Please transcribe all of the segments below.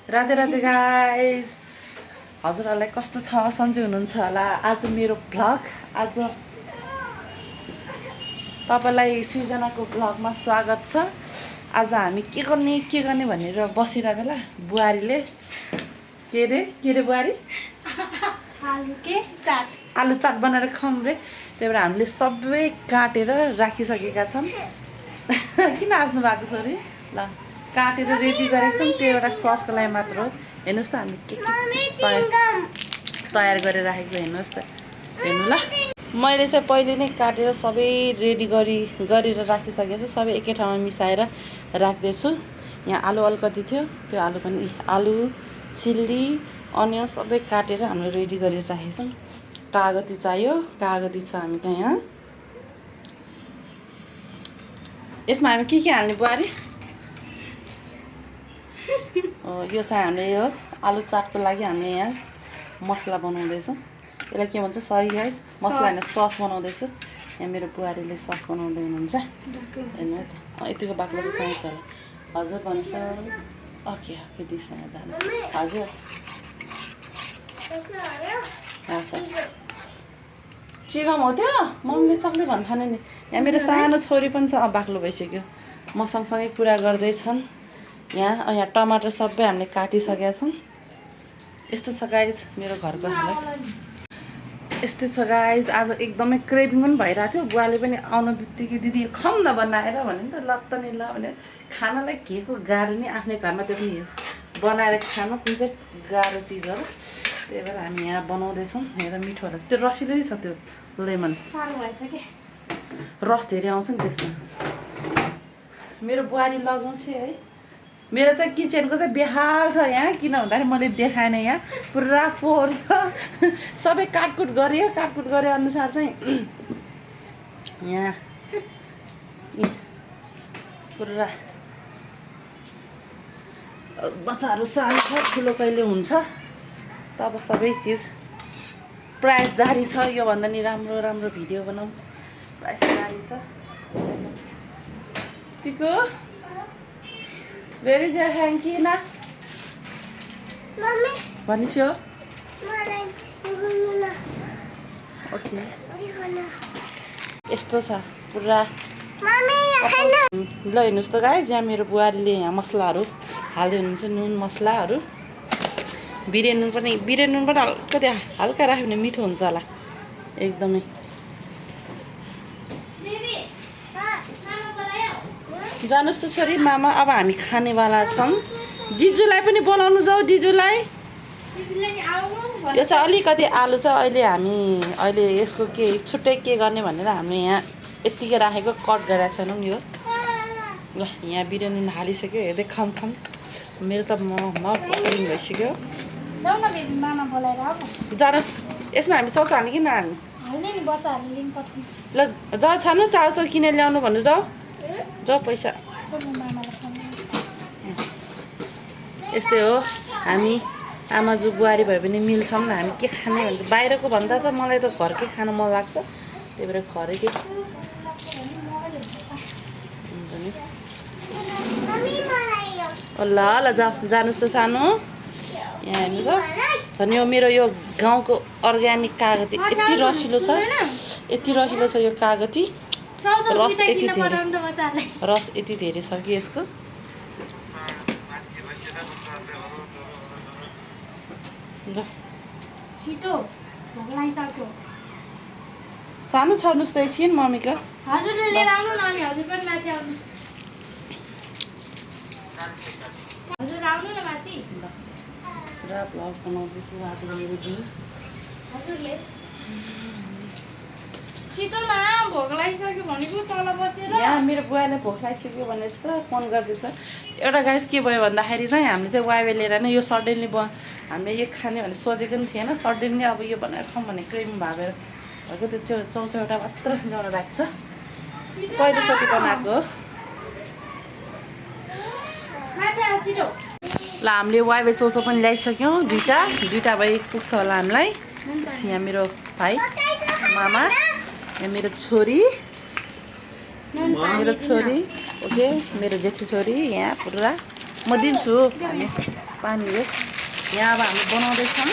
Radhe Radhe guys हजुरहरूलाई कस्तो छ सन्चै हुनुहुन्छ होला। आज मेरो भ्लग आज तपाईलाई सृजनाको भ्लगमा स्वागत छ। आज हामी के गर्ने भनेर बसिरहेको बेला बुहारीले के रे बुहारी आलु चाट बनाएर खाऊँ रे। त्यही भएर हामीले सबै काटेर राखिसकेका छौँ। किन हाँस्नु भएको छोरी? ल काटेर रेडी गरेको छौँ। त्यो एउटा ससको लागि मात्र हो। हेर्नुहोस् त हामी के तयार गरेर राखेको छ। हेर्नुहोस् त हेर्नु ल। मैले चाहिँ पहिले नै काटेर सबै रेडी गरेर राखिसकेको छु। सबै एकै ठाउँमा मिसाएर राख्दैछु। यहाँ आलु अलिकति थियो, त्यो आलु पनि आलु चिल्ली अनियन सबै काटेर हामीले रेडी गरेर राखेको छौँ। कागती चाहियो, कागती छ हामी कहाँ यहाँ। यसमा हामी के हाल्ने बुहारी? यो चाहिँ हामीले यो आलु चाटको लागि हामीले यहाँ मसला बनाउँदैछौँ। यसलाई के भन्छ? सरी गाइस, मसला होइन सस बनाउँदैछु। यहाँ मेरो बुहारीले सस बनाउँदै हुनुहुन्छ। हेर्नु है त यतिको बाक्लो त चाहिन्छ होला। हजुर भन्छ ओके दिसँग जानुहोस्। हजुर चिकन हो त्यो? मम्मीले चक्लेट भन्नु थाल्यो नि। यहाँ मेरो सानो छोरी पनि छ। बाक्लो भइसक्यो। म सँगसँगै पुरा गर्दैछन्। यहाँ टमाटर सबै हामीले काटिसकेका छौँ। यस्तो छ गाइस मेरो घरको हालत। यस्तै छ गाइस। आज एकदमै क्रेभिङ पनि भइरहेको थियो। बुवाले पनि आउनु बित्तिकै दिदी खाऊँ न बनाएर भन्यो नि त। ल त नि ल भनेर खानालाई के को गाह्रो नि आफ्नै घरमा, त्यो पनि बनाएर खानु कुन चाहिँ गाह्रो चिजहरू। त्यही भएर हामी यहाँ बनाउँदैछौँ। हेर मिठो होला। त्यो रसिलो छ त्यो लेमन सानो भएछ के रस धेरै आउँछ नि त्यसमा। मेरो बुहारी लगाउँछ है। मेरो चाहिँ किचनको चाहिँ बेहाल छ यहाँ। किन भन्दाखेरि मैले देखाएन। यहाँ पुरा फोहोर छ। सबै काटकुट गरे अनुसार चाहिँ यहाँ पुरा बच्चाहरू सानो छ, ठुलो कहिले हुन्छ तब सबै चिज प्राइस जारी छ। योभन्दा नि राम्रो राम्रो भिडियो बनाऊँ। प्राइस जारी छ। पिको Where is your hanky na? Mommy. Vanish yo? Okay. यस्तो छ पुरा। ल हेर्नुहोस् त गाइस, यहाँ मेरो बुहारीले यहाँ मसलाहरू हाल्दै हुनुहुन्छ। नुन मसलाहरू, बिर्यानी नुन पनि अलिकति हल्का राख्यो भने मिठो हुन्छ होला एकदमै। जानुहोस् त छोरी मामा। अब हामी खानेवाला छौँ। जिजुलाई पनि बोलाउनु जाऊ। दिजुलाई यो चाहिँ अलिकति आलु छ। अहिले यसको के छुट्टै के गर्ने भनेर हामीले यहाँ यत्तिकै राखेको कट गरेर छैनौँ यो। ल यहाँ बिर्यानी हालिसक्यो। हेर्दै खाऊँ। मेरो त बोरिङ भइसक्यो। जानु यसमा हामी चाउचाउ हाल्ने कि नहाल्ने? ल जाऊ छानु चाउचाउ किनेर ल्याउनु भन्नु जाऊ। जाऊ पैसा। यस्तै हो हामी आमाजु बुहारी भए पनि मिल्छौँ न। हामी के खाने भन्छ बाहिरको भन्दा त मलाई त घरकै खानु मन लाग्छ। त्यही भएर घरकै ल जानुहोस् त सानो। यहाँ हेर्नु त झन् यो मेरो यो गाउँको अर्ग्यानिक कागती यति रसिलो छ। यो कागती रस यति धेरै छ कि यसको। ल सानो छर्नुहोस् त एकछिन मम्मीको। हजुरले लिएर आउनु न, हामी हजुर पनि माथि आउनु। हजुर आउनु न माथि। र भ्लग बनाउँदैछु आज मेरो दिन। हजुरले छिटो न, भोक लागिसक्यो भनेको तल बसेर। यहाँ मेरो बुवाले भोक लागिसक्यो भनेर फोन गर्दैछ। एउटा गाइस के भयो भन्दाखेरि चाहिँ हामीले चाहिँ वाइवे लिएर नै यो सडनली हामीले यो खाने भनेर सोचेको पनि थिएन। सडनली अब यो बनाएर खाऊँ भने क्रेम भावेर भएको त्यो चौचौटा मात्र ल्याउनु राख्छ। पहिलोचोटि बनाएको हो। ल हामीले वाइवे चौचौ पनि ल्याइसक्यौँ। दुईटा भए पुग्छ होला हामीलाई। यहाँ मेरो भाइ मामा, यहाँ मेरो छोरी ओके मेरो जेठी छोरी यहाँ पुरा म दिन्छु। हामी पानी रे यहाँ अब हामी बनाउँदैछौँ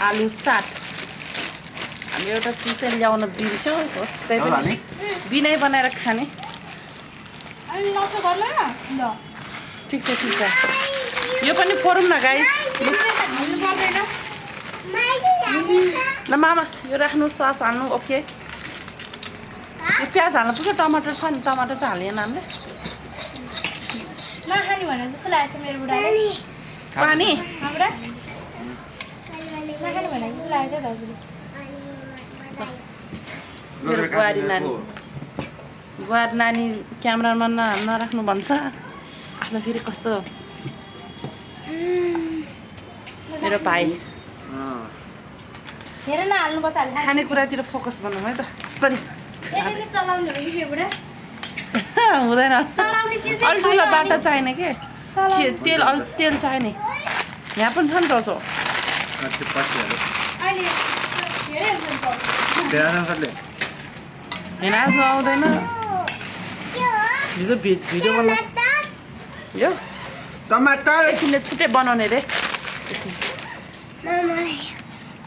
आलु चाट हामी एउटा चिज चाहिँ ल्याउन बिर्स्यौँ त्यही पनि बिनै बनाएर खाने अनि लसो गर्नु न ल ठिक छ यो पनि फोरौँ न गाइस हाल्नु पर्दैन ल मामा यो राख्नु सस हाल्नु ओके यो प्याज हाल्नु पुग्छ टमाटर छ नि टमाटर चाहिँ हालेन हामीले नखाने भने जस्तो लागेको थियो मेरो बुढाले पानी हाम्रो नखाने भने जस्तो लागेको थियो दाजुले मेरो बुहारी नानी क्यामेरामा नराख्नु भन्छ आफूलाई फेरि कस्तो मेरो भाइ हेर न हाल्नुपर्छ खानेकुरातिर फोकस बनाउँ है त कसरी यसले चलाउने हो कि के बुढा हुँदैन चलाउने चिज अलि ठुलो बाटा चाहिने के तेल अलि तेल चाहिने यहाँ पनि छ नि टाउको अहिले धेरै होइन आज आउँदैन हिजो भिडियो बनाउ यो टमाटर एकछिनले छिट्टै बनाउने रे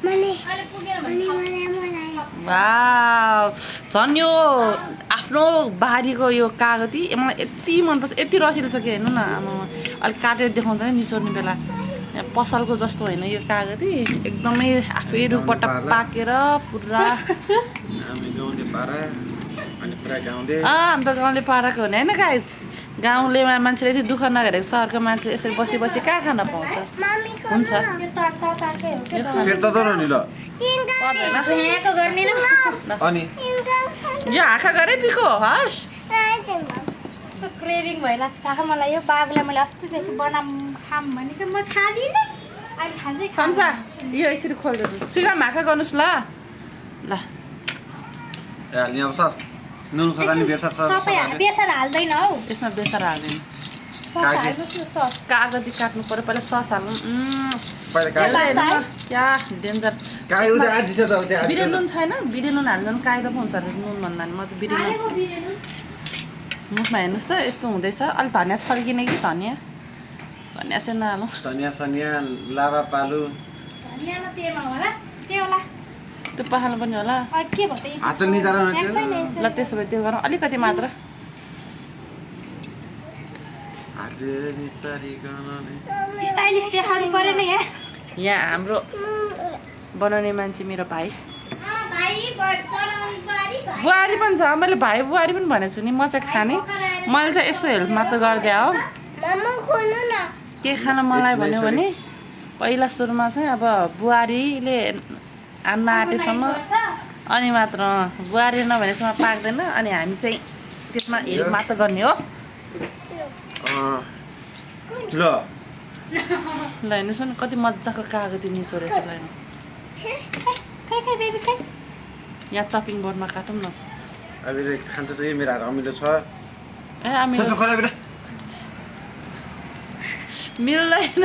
अहिले पुगेन भने वाउ झन् यो आफ्नो बारीको यो कागती मलाई यति मनपर्छ यति रसिलो छ कि हेर्नु न आमामा अलिक काटेर देखाउँदैन निचोड्ने बेला यहाँ पसलको जस्तो होइन यो कागती एकदमै आफै रुखबाट पाकेर पुरा हामी त गाउँले पाराको हुने होइन गाइज गाउँले मान्छेले यति दुःख नगरेको सहरको मान्छे यसरी बसी बसी कहाँ खान पाउँछ हुन्छ यो आँखा गरे पिको हस् कस्तो क्रेभिङ भइरहेको मलाई यो बाबुलाई मैले अस्तिदेखि खाम भनेको म खाँदिनँ अहिले खान्छ संसा यो एकचोटि खोल्दै सिगा भाका गर्नुहोस् ल ल सबै बेसार हाल्दैन हौ यसमा बेसार हाल्दैन सस हाल्नुहोस् न सस कागती काट्नु पर्यो पहिला सस हाल्नु क्या डेन्जर बिरे नुन छैन बिरे नुन हाल्नु पनि कायदा पो हुन्छ अरे नुन भन्दा नि म त बिरे नुन मुखमा हेर्नुहोस् त यस्तो हुँदैछ अलिक धनियाँ छर्किने कि धनियाँ चाहिँ नहालौँ लाभा पालु धनियाँ तेलमा होला त्यो पखाल्नु पनि होला के भयो ल त्यसो भए त्यो गरौँ अलिकति मात्र स्टाइलिस देखाउनु पऱ्यो नि यहाँ हाम्रो बनाउने मान्छे मेरो भाइ बुहारी पनि छ मैले भाइ बुहारी पनि भनेको छु नि म चाहिँ खाने मैले चाहिँ यसो हेल्प मात्र गरिदिए हो के खान मलाई भन्यो भने पहिला सुरुमा चाहिँ अब बुहारीले आन्न आँटेसम्म अनि मात्र बुहारी नभनेसम्म पाक्दैन अनि हामी चाहिँ त्यसमा हेल्प मात्र गर्ने हो ल हेर्नुहोस् न कति मजाको कागती निचोरेछ ल यहाँ चपिङ बोर्डमा काटौँ न खान्छ त मेरो हात अमिलो छ ए अमिलो मिल्दैन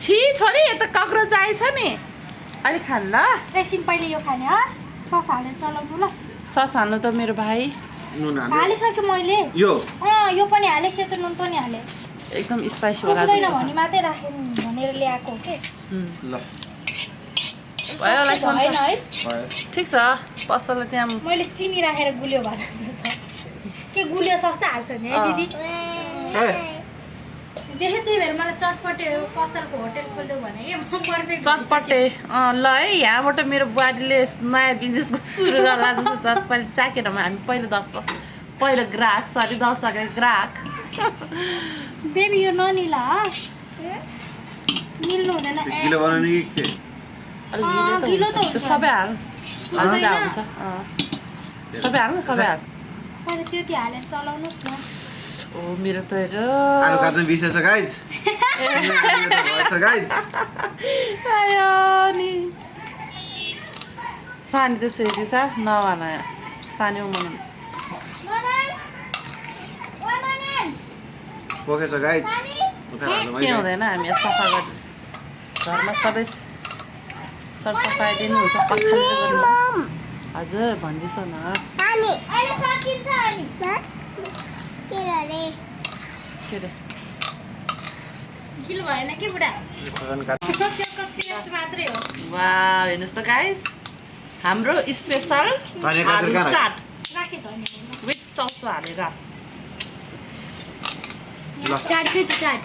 छि छोरी यता कक्रोच आएछ नि अलिक खानु ल एकछिन पहिले यो खाने हस् सस हालेर चलाउनु ल सस हाल्नु त मेरो भाइ हालिसक्यो मैले यो पनि हालेँ सेतो नुन पनि हालेँ एकदम स्पाइसी होला भने मात्रै राखेँ भनेर ल्याएको हो के ल भयो होला होइन है ठिक छ पसलले त्यहाँ मैले चिनी राखेर गुल्यो भने के गुल्यो सस्ता हाल्छ नि है दिदी देखेँ त्यही भएर मलाई चटपटे पसलको होटेल खोलिदेऊ भने कि म पर्फेक्ट चटपटे ल है यहाँबाट मेरो बुहारीले नयाँ बिजनेस सुरु गर्ला जस्तो छ पहिला चाकेर हामी पहिलो दर्शक ग्राहक बेबी यो ननिला मिल्नु हुँदैन गिलो त हुन्छ सबै हाल हल्का हुन्छ सबै हाल्नु सबै हाल तर त्यति हालेर चलाउनुहोस् न ओ मेरो त हेर आलु काट्नु बिर्सेछ गाइज आयो नि सानी त सेरी छ नभन सानी उमाउनु पोखेछ गाइज के हुँदैन हामी सफा गर्नु घरमा सबै सरसफाइ दिनुहुन्छ पखाल्नु गर्नु हजुर भन्दैछ न के अरे किलो भएन के बुढा खगन काट त्यो कति मात्रै हो वाह हेर्नुहोस् त गाइस हाम्रो स्पेसल धनियाँ गाजर आलु कहाँ चाट राखेछ भने विथ चौसो हालेर ल चाट के चाट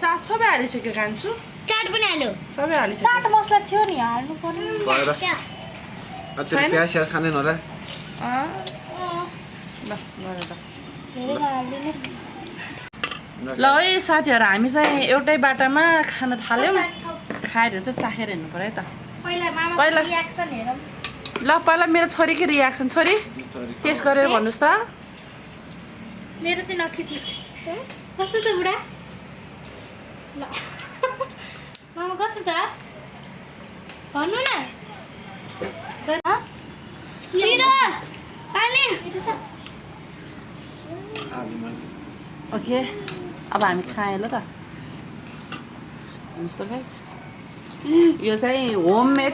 चाट सबै हालिसक्यो कान्छु चाट पनि हाल्यो सबै चाट हालिसक्यो मसला थियो नि हाल्नु पर्ने भएर अच्छा प्याज स्याज खाँदैन होला अँ, ल गरेर त धेरै नहालिदिनु ल है साथीहरू हामी चाहिँ एउटै बाटामा खान थाल्यौँ खाएर चाहिँ चाखेर हेर्नु पऱ्यो है त पहिला मामा पहिला- रियाक्सन हेरौँ ल पहिला मेरो छोरीकै रियाक्सन छोरी टेस्ट गरेर भन्नुहोस् त मेरो चाहिँ नखिच्नु कस्तो छ बुढा ल मामा कस्तो छ भन्नु न ओके अब हामी खाएँ ल त हेर्नुहोस् त गाइस यो चाहिँ होममेड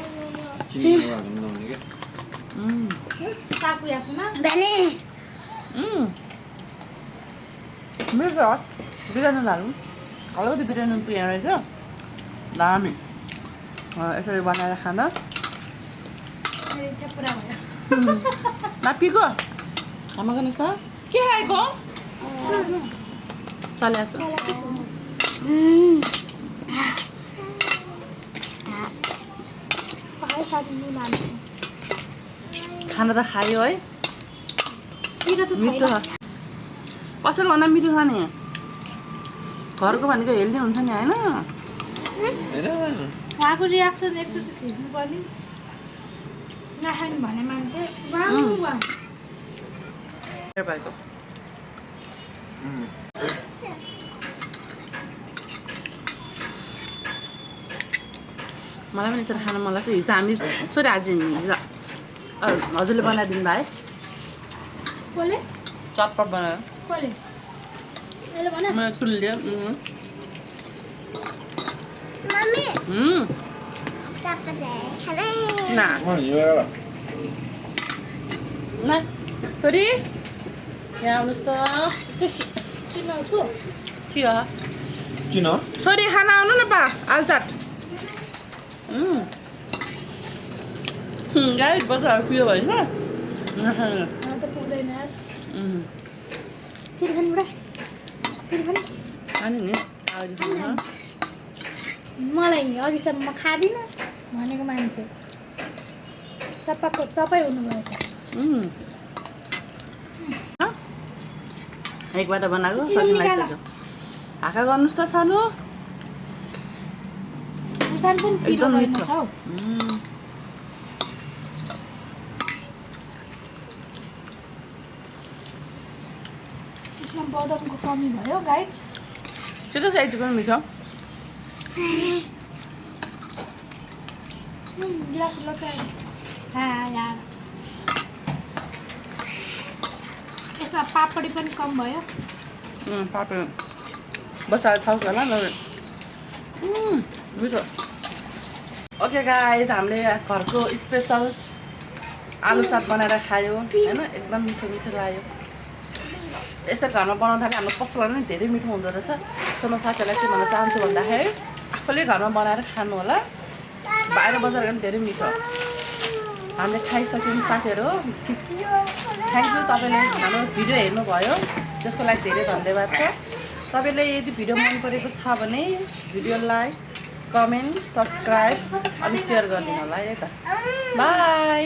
चिनी हाल्नु नहुने के चाकु या सुन मेरो चाहिँ बिरयानी हालौँ अलिकति बिरयानी पुगेन रहेछ दामी यसरी बनाएर खाँदा मेरो इच्छा पुरा भयो नापिको आमा गर्नुहोस् त के खाएको चल्यास खाना त खायो है मिठो छ पसल भन्दा मिठो छ नि घरको भनेको हेल्दी हुन्छ नि होइन होइन उहाँको रियाक्सन एकचोटि खिच्नु पर्ने नखाने भने मान्छे भएको मलाई पनि यसरी खान मन लाग्छ हिजो हामी छोरी आज हिजो हजुरले बनाइदिनु भयो है कसले चटपट बनायो कसले अहिले भन मैले तुल्यो ना ना छोरी यहाँ आउनुहोस् त चिनाउँछु ठिक हो किन छोरी खाना आउनु न पा आलु चाट गाई बच्चाहरू पियो भएछ नखानु त पुग्दैन यार फेरि खानु बुढा फेरि खानु खानु नि आउँदैन मलाई अघिसम्म म खाँदिनँ भनेको मान्छे चप्पै हुनुभयो त एकबाट बनाएको चिनी सजिलो निकाल। लाग्छ हाका गर्नुहोस् त सानो मुसान पनि पिरो एकदम भएन मिठो छ हौ यसमा बदामको कमी भयो गाइज छिटो साइज पनि मिठो गिलास लगाएर यार यसमा पापडी पनि कम भयो पापड बसाएर थाल्छ होला ल मिठो ओके गाइज हामीले घरको स्पेसल आलु चाट बनाएर खायो होइन एकदम मिठो मिठो लाग्यो यसरी घरमा बनाउनु थाल्यो हाम्रो पसलमा पनि धेरै मिठो हुँदो रहेछ सो म साथीहरूलाई के भन्न चाहन्छु भन्दाखेरि आफूले घरमा बनाएर खानु होला बाहिर बजार पनि धेरै मिठो हामीले खाइसक्यौँ साथीहरू ठिक थ्याङ्क यू तपाईँले हाम्रो भिडियो हेर्नुभयो त्यसको लागि धेरै धन्यवाद छ तपाईँले यदि भिडियो मन परेको छ भने भिडियोलाई कमेन्ट सब्सक्राइब अनि सेयर गरिदिनु होला है त बाई